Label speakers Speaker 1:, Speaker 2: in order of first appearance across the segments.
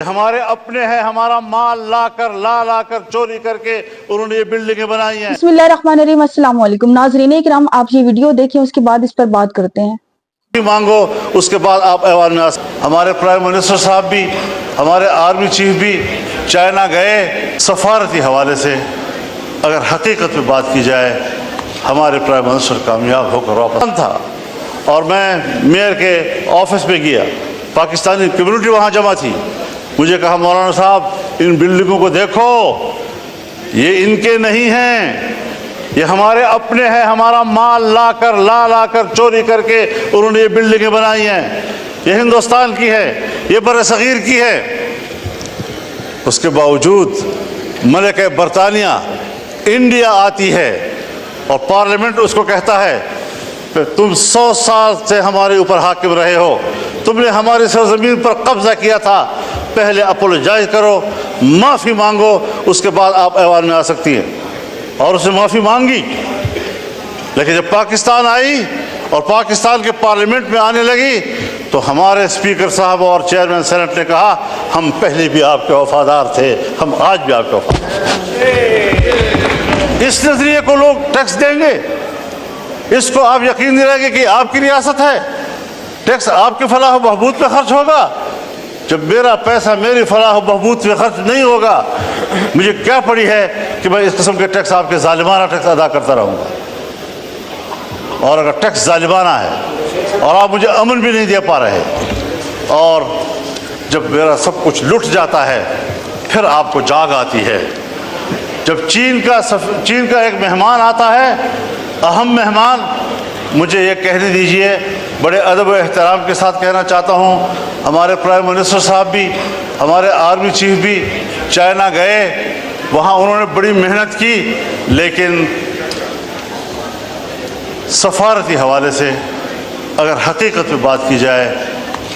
Speaker 1: ہمارے اپنے ہیں، ہمارا مال لا کر چوری کر کے انہوں نے یہ بلڈنگیں بنائی ہیں۔
Speaker 2: بسم اللہ الرحمن الرحیم، السلام علیکم ناظرین کرام، آپ یہ ویڈیو دیکھیں، اس کے بعد اس پر بات کرتے ہیں۔
Speaker 1: مانگو اس کے بعد آپ ایوان میں آ سکتے۔ ہمارے پرائم منسٹر صاحب بھی، ہمارے آرمی چیف بھی چائنا گئے۔ سفارتی حوالے سے اگر حقیقت پہ بات کی جائے، ہمارے پرائم منسٹر کامیاب ہو کر واپس تھا، اور میں میئر کے آفس میں گیا، پاکستانی کمیونٹی وہاں جمع تھی۔ مجھے کہا مولانا صاحب ان بلڈنگوں کو دیکھو، یہ ان کے نہیں ہیں، یہ ہمارے اپنے ہیں، ہمارا مال لا کر چوری کر کے انہوں نے یہ بلڈنگیں بنائی ہیں، یہ ہندوستان کی ہے، یہ بر صغیر کی ہے۔ اس کے باوجود ملکہ برطانیہ انڈیا آتی ہے اور پارلیمنٹ اس کو کہتا ہے کہ تم 100 سال سے ہمارے اوپر حاکم رہے ہو، تم نے ہماری سرزمین پر قبضہ کیا تھا، پہلے اپولوجائز کرو، معافی مانگو، اس کے بعد آپ ایوان میں آ سکتی ہیں۔ اور اس نے معافی مانگی، لیکن جب پاکستان آئی اور پاکستان کے پارلیمنٹ میں آنے لگی تو ہمارے اسپیکر صاحب اور چیئرمین سینٹ نے کہا ہم پہلے بھی آپ کے وفادار تھے، ہم آج بھی آپ کے وفادار ہیں۔ اس نظریے کو لوگ ٹیکس دیں گے، اس کو آپ یقین دلائیں گے کہ آپ کی ریاست ہے، ٹیکس آپ کی فلاح و بہبود پہ خرچ ہوگا۔ جب میرا پیسہ میری فلاح و بہبود پہ خرچ نہیں ہوگا، مجھے کیا پڑی ہے کہ میں اس قسم کے ٹیکس، آپ کے ظالمانہ ٹیکس ادا کرتا رہوں گا۔ اور اگر ٹیکس ظالمانہ ہے اور آپ مجھے امن بھی نہیں دے پا رہے، اور جب میرا سب کچھ لٹ جاتا ہے، پھر آپ کو جاگ آتی ہے۔ جب چین کا ایک مہمان آتا ہے، اہم مہمان، مجھے یہ کہنے دیجئے، بڑے ادب و احترام کے ساتھ کہنا چاہتا ہوں، ہمارے پرائم منسٹر صاحب بھی، ہمارے آرمی چیف بھی چائنا گئے، وہاں انہوں نے بڑی محنت کی، لیکن سفارتی حوالے سے اگر حقیقت پہ بات کی جائے،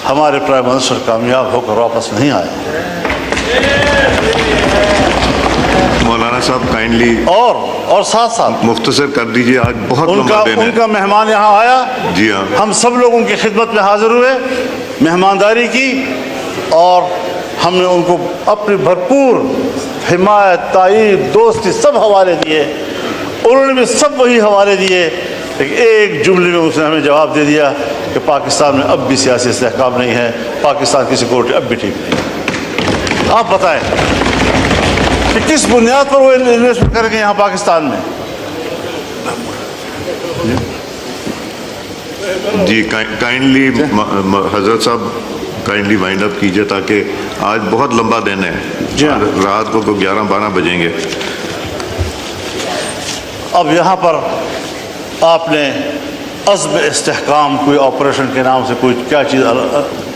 Speaker 1: ہمارے پرائم منسٹر کامیاب ہو کر واپس نہیں آئے۔
Speaker 3: مولانا صاحب کائنڈلی
Speaker 1: اور ساتھ
Speaker 3: مختصر کر دیجئے، آج بہت لمبا دن ہے۔
Speaker 1: ان کا مہمان یہاں آیا،
Speaker 3: جی ہاں،
Speaker 1: ہم سب لوگوں کی خدمت میں حاضر ہوئے، مہمانداری کی، اور ہم نے ان کو اپنی بھرپور حمایت، تائید، دوستی سب حوالے دیے، انہوں نے بھی سب وہی حوالے دیے، لیکن ایک جملے میں اس نے ہمیں جواب دے دیا کہ پاکستان میں اب بھی سیاسی استحکام نہیں ہے، پاکستان کی سیکورٹی اب بھی ٹھیک نہیں ہے۔ آپ بتائیں کہ کس بنیاد پر وہ انویسٹمنٹ کریں گے یہاں پاکستان میں؟
Speaker 3: جی کائنڈلی حضرت صاحب کائنڈلی وائنڈ اپ کیجئے، تاکہ آج بہت لمبا دن ہے، رات کو 11-12 بجیں گے۔
Speaker 1: اب یہاں پر آپ نے عزم استحکام کوئی آپریشن کے نام سے کوئی کیا چیز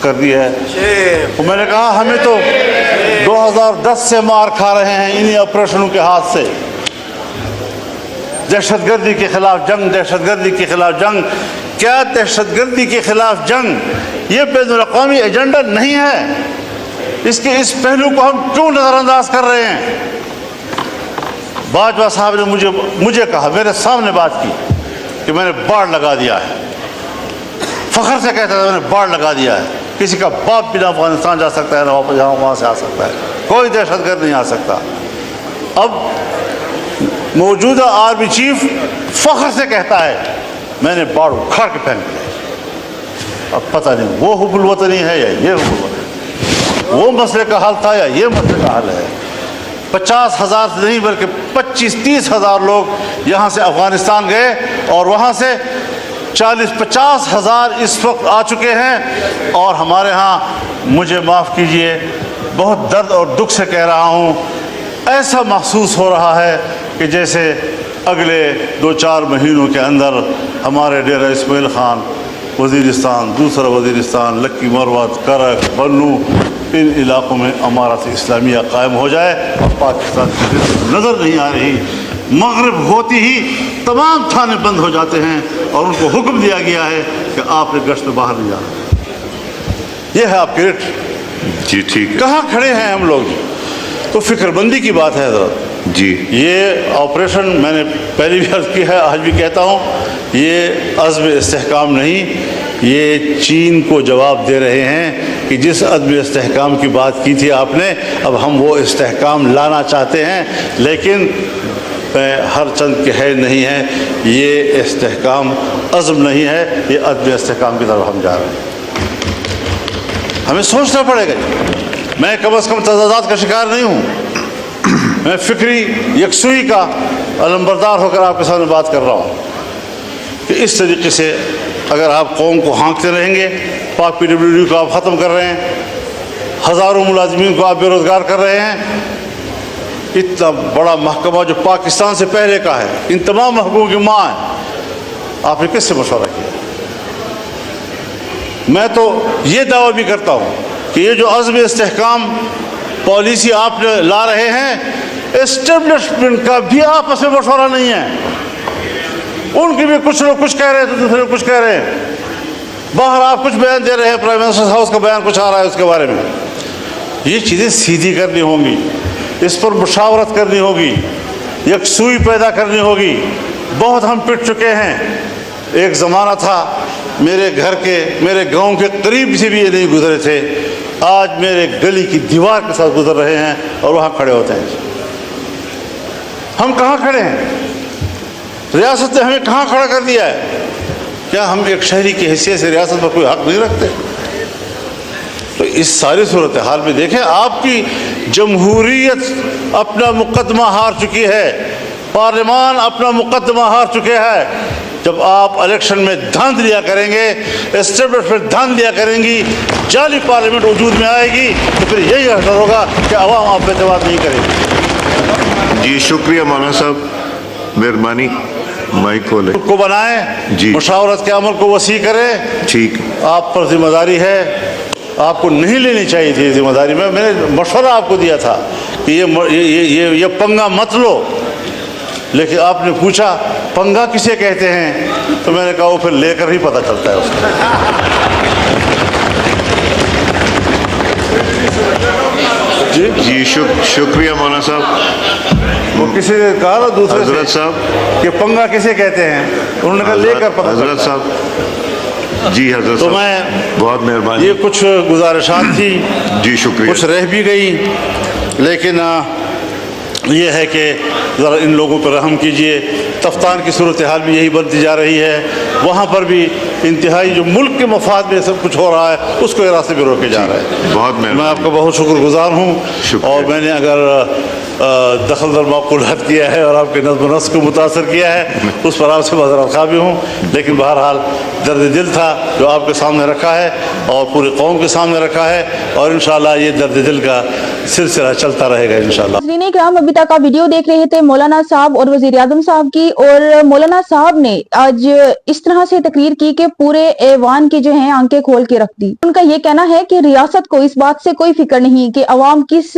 Speaker 1: کر دی ہے، میں نے کہا ہمیں تو 2010 سے مار کھا رہے ہیں انہی آپریشنوں کے ہاتھ سے۔ دہشت گردی کے خلاف جنگ، دہشت گردی کے خلاف جنگ، کیا دہشت گردی کے خلاف جنگ یہ بین الاقوامی ایجنڈا نہیں ہے؟ اس پہلو کو ہم کیوں نظر انداز کر رہے ہیں؟ باجوہ صاحب نے مجھے کہا، میرے سامنے بات کی کہ میں نے باڑ لگا دیا ہے، فخر سے کہتا تھا میں نے باڑ لگا دیا ہے، کسی کا باپ بھی نہ افغانستان جا سکتا ہے نہ واپس وہاں سے آ سکتا ہے، کوئی دہشت گرد نہیں آ سکتا۔ اب موجودہ آرمی چیف فخر سے کہتا ہے میں نے باڑ اکھاڑ کے پھینک دیا۔ اب پتہ نہیں وہ حب الوطنی ہے یا یہ حب الوطنی، وہ مسئلے کا حل تھا یا یہ مسئلے کا حل ہے۔ 50,000 نہیں بلکہ 25-30 ہزار لوگ یہاں سے افغانستان گئے، اور وہاں سے 40-50 ہزار اس وقت آ چکے ہیں، اور ہمارے ہاں، مجھے معاف کیجئے، بہت درد اور دکھ سے کہہ رہا ہوں، ایسا محسوس ہو رہا ہے کہ جیسے اگلے 2-4 مہینوں کے اندر ہمارے ڈیرہ اسماعیل خان، وزیرستان، دوسرا وزیرستان، لکی مروت، کرک، بنو، ان علاقوں میں امارت اسلامیہ قائم ہو جائے، اور پاکستان کی نظر نہیں آ رہی۔ مغرب ہوتی ہی تمام تھانے بند ہو جاتے ہیں، اور ان کو حکم دیا گیا ہے کہ آپ نے گشت باہر نہیں جانا۔ یہ ہے آپ کی رٹ۔
Speaker 3: جی ٹھیک،
Speaker 1: کہاں کھڑے ہیں ہم لوگ؟ تو فکر بندی کی بات ہے حضرت۔
Speaker 3: جی
Speaker 1: یہ آپریشن میں نے پہلی بھی عرض کی ہے، آج بھی کہتا ہوں، یہ عزم استحکام نہیں، یہ چین کو جواب دے رہے ہیں کہ جس عدم استحکام کی بات کی تھی آپ نے، اب ہم وہ استحکام لانا چاہتے ہیں، لیکن ہر چند کے ہے نہیں ہے، یہ استحکام عزم نہیں ہے، یہ عدم استحکام کی طرف ہم جا رہے ہیں۔ ہمیں سوچنا پڑے گا۔ میں کم از کم تضادات کا شکار نہیں ہوں، میں فکری یکسوئی کا علمبردار ہو کر آپ کے سامنے بات کر رہا ہوں کہ اس طریقے سے اگر آپ قوم کو ہانکتے رہیں گے، پاک PWD کو آپ ختم کر رہے ہیں، ہزاروں ملازمین کو آپ بے روزگار کر رہے ہیں، اتنا بڑا محکمہ جو پاکستان سے پہلے کا ہے، ان تمام محکموں کی ماں ہے، آپ نے کس سے مشورہ کیا؟ میں تو یہ دعویٰ بھی کرتا ہوں کہ یہ جو عزم استحکام پالیسی آپ نے لا رہے ہیں، اسٹیبلشمنٹ کا بھی آپس میں مشورہ نہیں ہے۔ ان کی بھی کچھ لوگ کچھ کہہ رہے ہیں تو دوسرے کچھ کہہ رہے ہیں، باہر آپ کچھ بیان دے رہے ہیں، پرائم منسٹر ہاؤس کا بیان کچھ آ رہا ہے اس کے بارے میں۔ یہ چیزیں سیدھی کرنی ہوں گی، اس پر مشاورت کرنی ہوگی، یکسوئی پیدا کرنی ہوگی۔ بہت ہم پٹ چکے ہیں۔ ایک زمانہ تھا میرے گھر کے، میرے گاؤں کے قریب سے بھی یہ نہیں گزرے تھے، آج میرے گلی کی دیوار کے ساتھ گزر رہے ہیں اور وہاں کھڑے ہوتے ہیں۔ ہم کہاں کھڑے ہیں؟ ریاست نے ہمیں کہاں کھڑا کر دیا ہے؟ کیا ہم ایک شہری کی حیثیت سے ریاست پر کوئی حق نہیں رکھتے؟ تو اس ساری صورتحال میں دیکھیں، آپ کی جمہوریت اپنا مقدمہ ہار چکی ہے، پارلیمان اپنا مقدمہ ہار چکے ہیں۔ جب آپ الیکشن میں دھاند لیا کریں گے، اسٹیبلشمنٹ دھاند لیا کریں گی، جعلی پارلیمنٹ وجود میں آئے گی، تو پھر یہی اثر ہوگا کہ عوام آپ پہ اعتماد نہیں کرے گی۔
Speaker 3: جی شکریہ مولانا صاحب، مہربانی مائک کھولے
Speaker 1: کو بنائیں،
Speaker 3: جی
Speaker 1: مشاورت کے عمل کو وسیع کریں۔
Speaker 3: ٹھیک،
Speaker 1: آپ پر ذمہ داری ہے، آپ کو نہیں لینی چاہیے تھی ذمہ داری۔ میں نے مشورہ آپ کو دیا تھا کہ یہ پنگا مت لو، لیکن آپ نے پوچھا پنگا کسے کہتے ہیں، تو میں نے کہا وہ پھر لے کر ہی پتہ چلتا ہے اس کو۔
Speaker 3: جی شکریہ مولانا صاحب۔
Speaker 1: وہ کسی نے کہا نا دوسرے
Speaker 3: حضرت
Speaker 1: سے
Speaker 3: صاحب،
Speaker 1: کہ پنگا کسے کہتے ہیں، انہوں نے کہا لے کر پتہ
Speaker 3: حضرت
Speaker 1: چلتا ہے۔
Speaker 3: صاحب، جی حضرت
Speaker 1: تو
Speaker 3: صاحب
Speaker 1: میں
Speaker 3: بہت مہربانی۔
Speaker 1: یہ کچھ گزارشات تھی،
Speaker 3: جی شکریہ۔
Speaker 1: کچھ رہ بھی گئی، لیکن یہ ہے کہ ذرا ان لوگوں پر رحم کیجئے۔ تفتان کی صورتحال بھی یہی بنتی جا رہی ہے، وہاں پر بھی انتہائی جو ملک کے مفاد میں سب کچھ ہو رہا ہے اس کو راستے پہ روکے جا رہا ہے۔
Speaker 3: بہت مہربانی،
Speaker 1: میں آپ کا بہت شکر گزار ہوں،
Speaker 3: شکریہ۔
Speaker 1: اور میں نے اگر دخل در معقولات کیا ہے اور آپ کے نظم و نسق کو متاثر کیا ہے، اس پر آپ سے معذرت خواہ بھی ہوں، لیکن بہرحال درد دل تھا جو آپ کے سامنے رکھا ہے اور پوری قوم کے سامنے رکھا ہے، اور انشاءاللہ یہ درد دل کا سلسلہ چلتا رہے گا انشاءاللہ۔
Speaker 2: ناظرین کرام، ابھی تک آپ ویڈیو دیکھ رہے تھے مولانا صاحب اور وزیر اعظم صاحب کی، اور مولانا صاحب نے آج اس طرح سے تقریر کی کہ پورے ایوان کی جو ہیں آنکھیں کھول کے رکھ دی۔ ان کا یہ کہنا ہے کہ ریاست کو اس بات سے کوئی فکر نہیں کہ عوام کس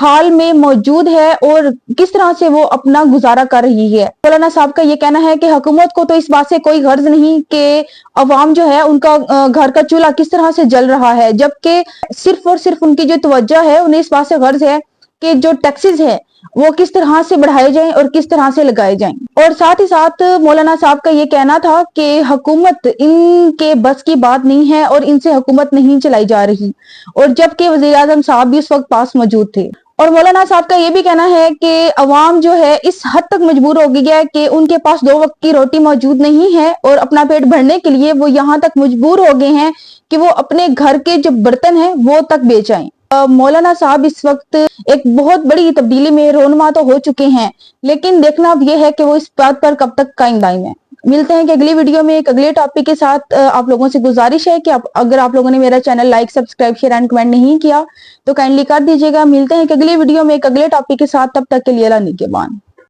Speaker 2: حال میں موجود ہے اور کس طرح سے وہ اپنا گزارا کر رہی ہے۔ مولانا صاحب کا یہ کہنا ہے کہ حکومت کو تو اس بات سے کوئی غرض نہیں کہ عوام جو ہے ان کا گھر کا چولہا کس طرح سے جل رہا ہے، جبکہ صرف اور صرف ان کی جو توجہ ہے، انہیں اس بات سے غرض ہے کہ جو ٹیکسز ہیں وہ کس طرح سے بڑھائے جائیں اور کس طرح سے لگائے جائیں۔ اور ساتھ ہی ساتھ مولانا صاحب کا یہ کہنا تھا کہ حکومت ان کے بس کی بات نہیں ہے اور ان سے حکومت نہیں چلائی جا رہی، اور جبکہ وزیر اعظم صاحب بھی اس وقت پاس موجود تھے۔ اور مولانا صاحب کا یہ بھی کہنا ہے کہ عوام جو ہے اس حد تک مجبور ہو گئی ہے کہ ان کے پاس 2 وقت کی روٹی موجود نہیں ہے، اور اپنا پیٹ بھرنے کے لیے وہ یہاں تک مجبور ہو گئے ہیں کہ وہ اپنے گھر کے جو برتن ہیں وہ تک بیچ آئیں۔ مولانا صاحب اس وقت ایک بہت بڑی تبدیلی میں رونما تو ہو چکے ہیں، لیکن دیکھنا اب یہ ہے کہ وہ اس بات پر کب تک قائم دائم ہے۔ ملتے ہیں کہ اگلی ویڈیو میں ایک اگلے ٹاپک کے ساتھ۔ آپ لوگوں سے گزارش ہے کہ اگر آپ لوگوں نے میرا channel like, subscribe, share and comment نہیں کیا تو کائنڈلی کر دیجیے گا۔ ملتے ہیں کہ اگلی ویڈیو میں ایک اگلے ٹاپک کے ساتھ، تب تک کے لیے اللہ نگہبان۔